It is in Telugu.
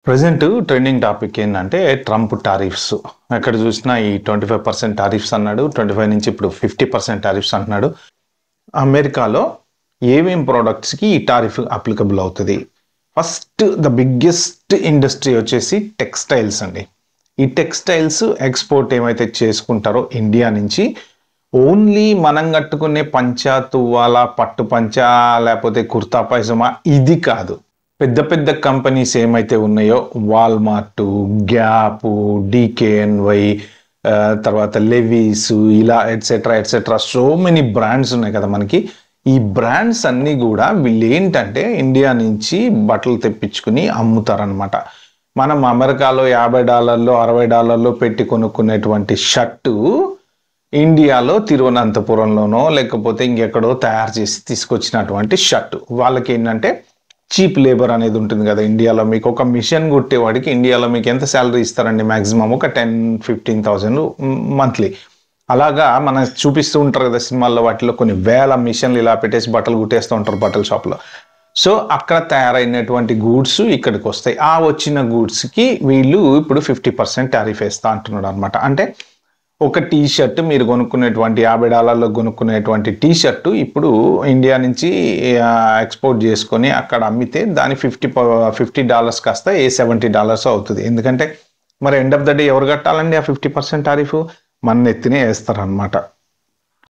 ప్రెజెంట్ ట్రెండింగ్ టాపిక్ ఏంటంటే ట్రంప్ టారిఫ్స్. ఎక్కడ చూసినా ఈ 25% టారిఫ్స్ అన్నాడు, 25 నుంచి ఇప్పుడు 50% టారిఫ్స్ అంటున్నాడు. అమెరికాలో ఏమేం ప్రోడక్ట్స్కి ఈ టారిఫ్ అప్లికబుల్ అవుతుంది? ఫస్ట్ ద బిగ్గెస్ట్ ఇండస్ట్రీ వచ్చేసి టెక్స్టైల్స్ అండి. ఈ టెక్స్టైల్స్ ఎక్స్పోర్ట్ ఏమైతే చేసుకుంటారో ఇండియా నుంచి, ఓన్లీ మనం కట్టుకునే పంచా, తువ్వాల, పట్టు పంచా, లేకపోతే కుర్తా పైజమా ఇది కాదు. పెద్ద పెద్ద కంపెనీస్ ఏమైతే ఉన్నాయో వాల్మార్ట్, గ్యాప్, డికేఎన్వై, తర్వాత లెవీస్, ఇలా ఎట్సెట్రా సో మెనీ బ్రాండ్స్ ఉన్నాయి కదా మనకి. ఈ బ్రాండ్స్ అన్నీ కూడా వీళ్ళు ఏంటంటే ఇండియా నుంచి బట్టలు తెప్పించుకుని అమ్ముతారనమాట. మనం అమెరికాలో $50, $60 పెట్టి కొనుక్కునేటువంటి షర్టు ఇండియాలో తిరువనంతపురంలోనో లేకపోతే ఇంకెక్కడో తయారు చేసి తీసుకొచ్చినటువంటి షర్టు. వాళ్ళకి ఏంటంటే చీప్ లేబర్ అనేది ఉంటుంది కదా. ఇండియాలో మీకు ఒక మిషన్ కుట్టేవాడికి ఇండియాలో మీకు ఎంత శాలరీ ఇస్తారండి? మ్యాక్సిమం ఒక 10-15,000 మంత్లీ. అలాగా మనం చూపిస్తూ ఉంటారు కదా సినిమాల్లో, వాటిలో కొన్ని వేల మిషన్లు ఇలా పెట్టేసి బట్టలు కుట్టేస్తూ ఉంటారు బట్టల షాప్లో. సో అక్కడ తయారైనటువంటి గూడ్స్ ఇక్కడికి వస్తాయి. ఆ వచ్చిన గూడ్స్కి వీళ్ళు ఇప్పుడు 50% టారిఫ్ వేస్తా అంటున్నాడు అనమాట. అంటే ఒక టీ షర్ట్ మీరు కొనుక్కునేటువంటి $50 కొనుక్కునేటువంటి టీ షర్టు ఇప్పుడు ఇండియా నుంచి ఎక్స్పోర్ట్ చేసుకొని అక్కడ అమ్మితే దాని $50 కాస్త $70 అవుతుంది. ఎందుకంటే మరి ఎండ్ ఆఫ్ ద డే ఎవరు కట్టాలండి ఆ 50% టారిఫ్? మన ఎత్తినే వేస్తారనమాట.